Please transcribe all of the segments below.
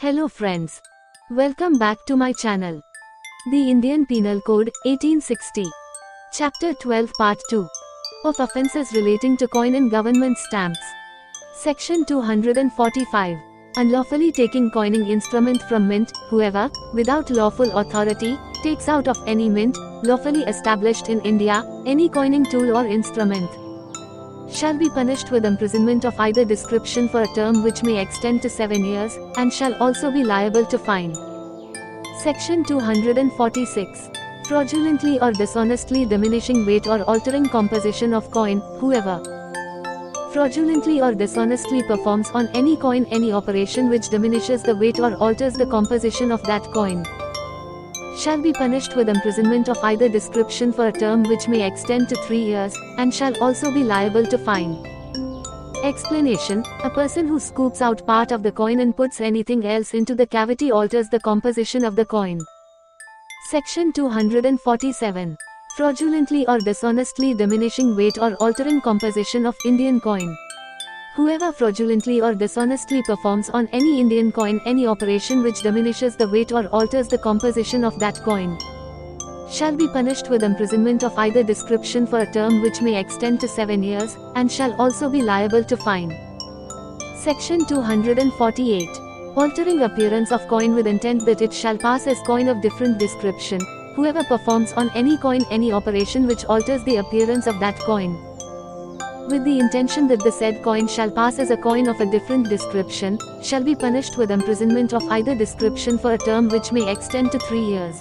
Hello friends. Welcome back to my channel. The Indian Penal Code, 1860. Chapter 12 Part 2. Of Offences Relating to Coin and Government Stamps. Section 245. Unlawfully taking coining instrument from mint, whoever, without lawful authority, takes out of any mint, lawfully established in India, any coining tool or instrument, shall be punished with imprisonment of either description for a term which may extend to 7 years, and shall also be liable to fine. Section 246. Fraudulently or dishonestly diminishing weight or altering composition of coin, whoever fraudulently or dishonestly performs on any coin any operation which diminishes the weight or alters the composition of that coin, shall be punished with imprisonment of either description for a term which may extend to 3 years, and shall also be liable to fine. Explanation: a person who scoops out part of the coin and puts anything else into the cavity alters the composition of the coin. Section 247. Fraudulently or dishonestly diminishing weight or altering composition of Indian coin. Whoever fraudulently or dishonestly performs on any Indian coin any operation which diminishes the weight or alters the composition of that coin, shall be punished with imprisonment of either description for a term which may extend to 7 years, and shall also be liable to fine. Section 248. Altering appearance of coin with intent that it shall pass as coin of different description. Whoever performs on any coin any operation which alters the appearance of that coin, with the intention that the said coin shall pass as a coin of a different description, shall be punished with imprisonment of either description for a term which may extend to 3 years,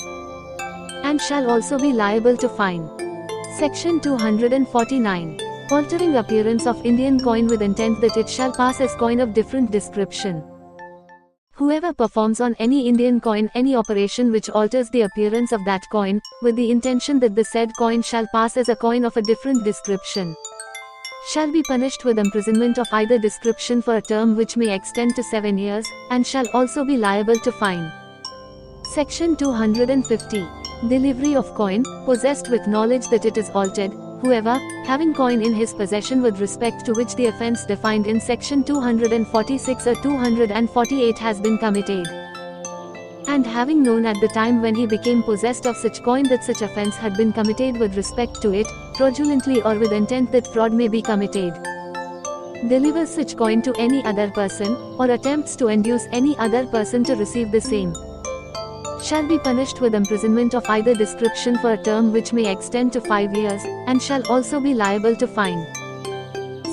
and shall also be liable to fine. Section 249. Altering appearance of Indian coin with intent that it shall pass as coin of different description. Whoever performs on any Indian coin any operation which alters the appearance of that coin, with the intention that the said coin shall pass as a coin of a different description, shall be punished with imprisonment of either description for a term which may extend to 7 years, and shall also be liable to fine. Section 250. Delivery of coin, possessed with knowledge that it is altered. Whoever, having coin in his possession with respect to which the offence defined in Section 246 or 248 has been committed, and having known at the time when he became possessed of such coin that such offence had been committed with respect to it, fraudulently or with intent that fraud may be committed, delivers such coin to any other person, or attempts to induce any other person to receive the same, shall be punished with imprisonment of either description for a term which may extend to 5 years, and shall also be liable to fine.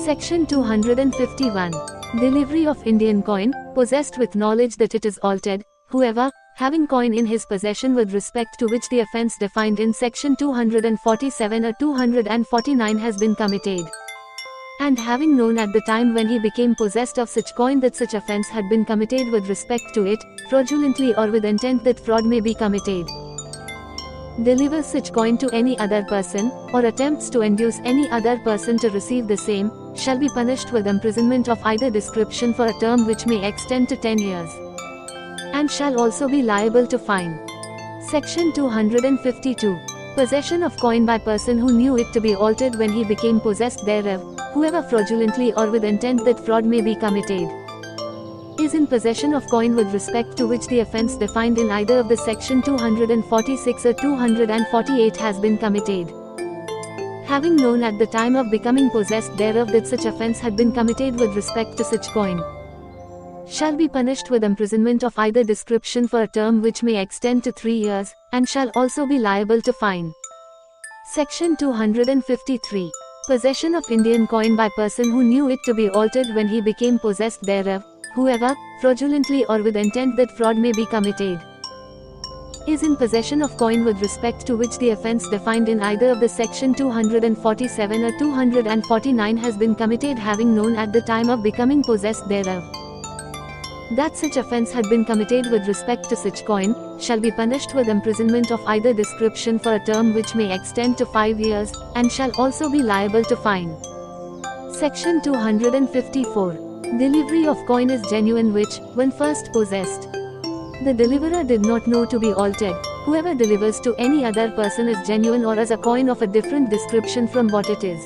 Section 251. Delivery of Indian coin, possessed with knowledge that it is altered. Whoever, having coin in his possession with respect to which the offence defined in Section 247 or 249 has been committed, and having known at the time when he became possessed of such coin that such offence had been committed with respect to it, fraudulently or with intent that fraud may be committed, delivers such coin to any other person, or attempts to induce any other person to receive the same, shall be punished with imprisonment of either description for a term which may extend to 10 years, and shall also be liable to fine. Section 252. Possession of coin by person who knew it to be altered when he became possessed thereof. Whoever fraudulently or with intent that fraud may be committed, is in possession of coin with respect to which the offence defined in either of the Section 246 or 248 has been committed, having known at the time of becoming possessed thereof that such offence had been committed with respect to such coin, shall be punished with imprisonment of either description for a term which may extend to 3 years, and shall also be liable to fine. Section 253. Possession of Indian coin by person who knew it to be altered when he became possessed thereof. Whoever, fraudulently or with intent that fraud may be committed, is in possession of coin with respect to which the offence defined in either of the Section 247 or 249 has been committed having known at the time of becoming possessed thereof that such offence had been committed with respect to such coin, shall be punished with imprisonment of either description for a term which may extend to 5 years, and shall also be liable to fine. Section 254. Delivery of coin is genuine which, when first possessed, the deliverer did not know to be altered. Whoever delivers to any other person is genuine or as a coin of a different description from what it is,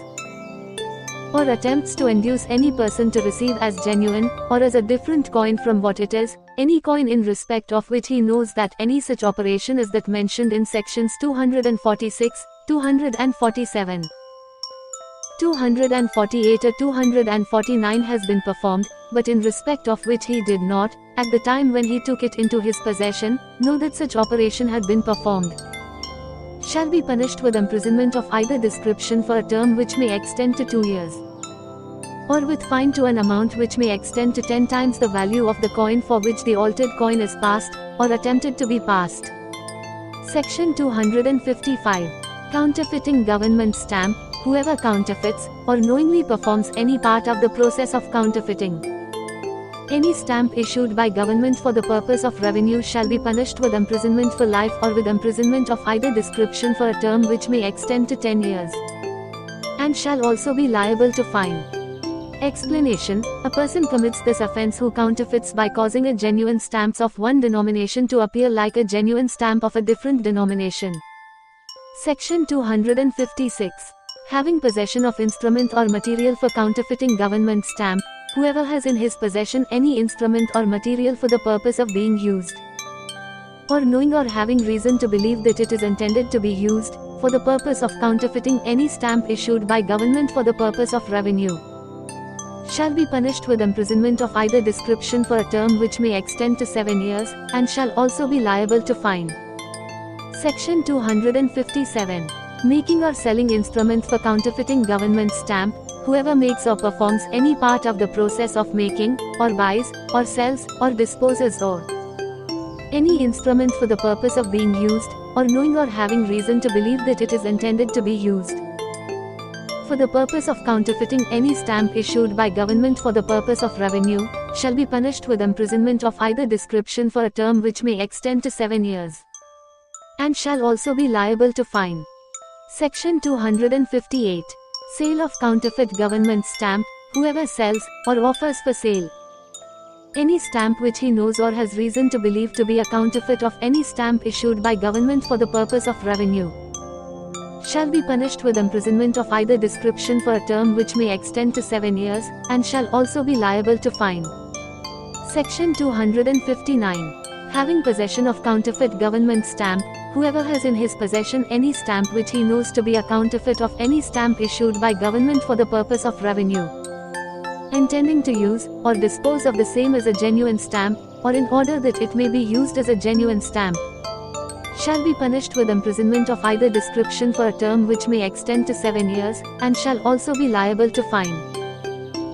or attempts to induce any person to receive as genuine, or as a different coin from what it is, any coin in respect of which he knows that any such operation is that mentioned in sections 246, 247, 248 or 249 has been performed, but in respect of which he did not, at the time when he took it into his possession, know that such operation had been performed, shall be punished with imprisonment of either description for a term which may extend to 2 years, or with fine to an amount which may extend to 10 times the value of the coin for which the altered coin is passed, or attempted to be passed. Section 255. Counterfeiting government stamp. Whoever counterfeits, or knowingly performs any part of the process of counterfeiting any stamp issued by government for the purpose of revenue shall be punished with imprisonment for life or with imprisonment of either description for a term which may extend to 10 years, and shall also be liable to fine. Explanation: a person commits this offense who counterfeits by causing a genuine stamp of one denomination to appear like a genuine stamp of a different denomination. Section 256. Having possession of instrument or material for counterfeiting government stamp. Whoever has in his possession any instrument or material for the purpose of being used, or knowing or having reason to believe that it is intended to be used, for the purpose of counterfeiting any stamp issued by government for the purpose of revenue, shall be punished with imprisonment of either description for a term which may extend to 7 years, and shall also be liable to fine. Section 257. Making or selling instrument for counterfeiting government stamp. Whoever makes or performs any part of the process of making, or buys, or sells, or disposes or any instrument for the purpose of being used, or knowing or having reason to believe that it is intended to be used, for the purpose of counterfeiting any stamp issued by government for the purpose of revenue, shall be punished with imprisonment of either description for a term which may extend to 7 years, and shall also be liable to fine. Section 258. Sale of counterfeit government stamp. Whoever sells, or offers for sale, any stamp which he knows or has reason to believe to be a counterfeit of any stamp issued by government for the purpose of revenue, shall be punished with imprisonment of either description for a term which may extend to 7 years, and shall also be liable to fine. Section 259. Having possession of counterfeit government stamp. Whoever has in his possession any stamp which he knows to be a counterfeit of any stamp issued by government for the purpose of revenue, intending to use, or dispose of the same as a genuine stamp, or in order that it may be used as a genuine stamp, shall be punished with imprisonment of either description for a term which may extend to 7 years, and shall also be liable to fine.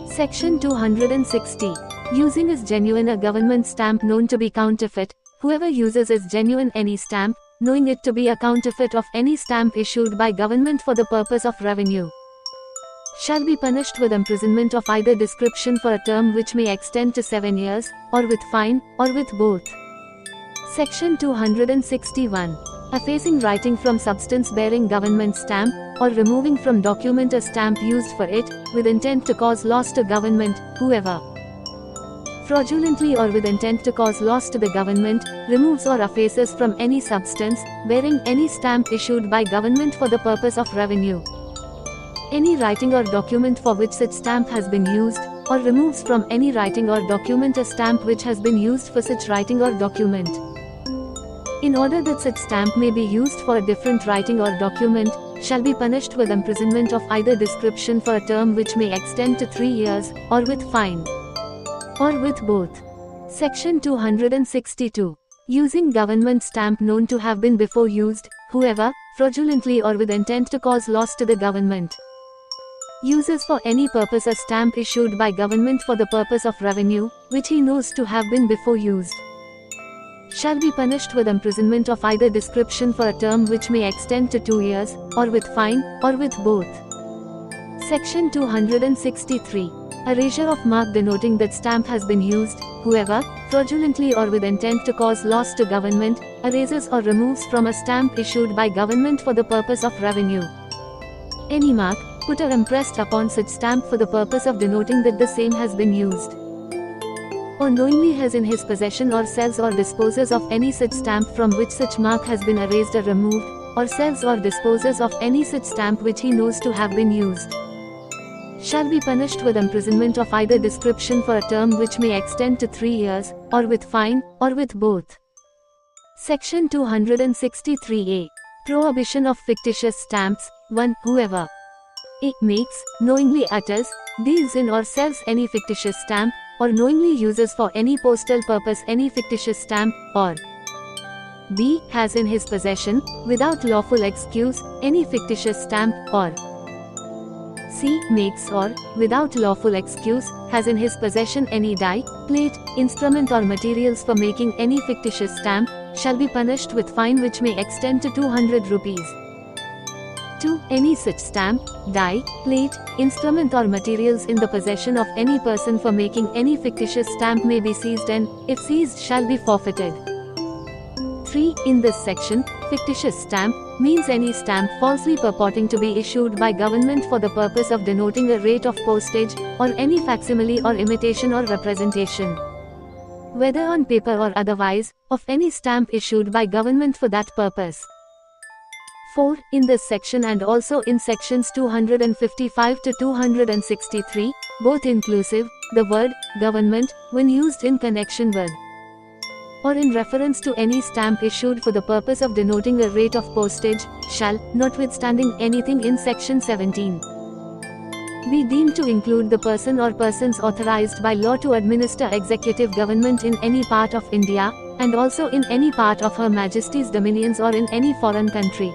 Section 260. Using as genuine a government stamp known to be counterfeit. Whoever uses as genuine any stamp, knowing it to be a counterfeit of any stamp issued by government for the purpose of revenue, shall be punished with imprisonment of either description for a term which may extend to 7 years, or with fine, or with both. Section 261. Effacing writing from substance bearing government stamp, or removing from document a stamp used for it, with intent to cause loss to government. Whoever fraudulently or with intent to cause loss to the government, removes or effaces from any substance, bearing any stamp issued by government for the purpose of revenue, any writing or document for which such stamp has been used, or removes from any writing or document a stamp which has been used for such writing or document, in order that such stamp may be used for a different writing or document, shall be punished with imprisonment of either description for a term which may extend to 3 years, or with fine, or with both. Section 262. Using government stamp known to have been before used. Whoever, fraudulently or with intent to cause loss to the government, uses for any purpose a stamp issued by government for the purpose of revenue, which he knows to have been before used, shall be punished with imprisonment of either description for a term which may extend to 2 years, or with fine, or with both. Section 263. Erasure of mark denoting that stamp has been used. Whoever, fraudulently or with intent to cause loss to government, erases or removes from a stamp issued by government for the purpose of revenue any mark, put or impressed upon such stamp for the purpose of denoting that the same has been used, or knowingly has in his possession or sells or disposes of any such stamp from which such mark has been erased or removed, or sells or disposes of any such stamp which he knows to have been used, shall be punished with imprisonment of either description for a term which may extend to 3 years, or with fine, or with both. Section 263A. Prohibition of fictitious stamps. 1. Whoever a. makes, knowingly utters, deals in or sells any fictitious stamp, or knowingly uses for any postal purpose any fictitious stamp, or b. has in his possession, without lawful excuse, any fictitious stamp, or c. makes or, without lawful excuse, has in his possession any die, plate, instrument or materials for making any fictitious stamp, shall be punished with fine which may extend to 200 rupees. 2. Any such stamp, die, plate, instrument or materials in the possession of any person for making any fictitious stamp may be seized and, if seized, shall be forfeited. 3. In this section, fictitious stamp means any stamp falsely purporting to be issued by government for the purpose of denoting a rate of postage, or any facsimile or imitation or representation, whether on paper or otherwise, of any stamp issued by government for that purpose. 4. In this section and also in sections 255 to 263, both inclusive, the word government, when used in connection with or in reference to any stamp issued for the purpose of denoting a rate of postage, shall, notwithstanding anything in section 17, be deemed to include the person or persons authorized by law to administer executive government in any part of India, and also in any part of Her Majesty's dominions or in any foreign country.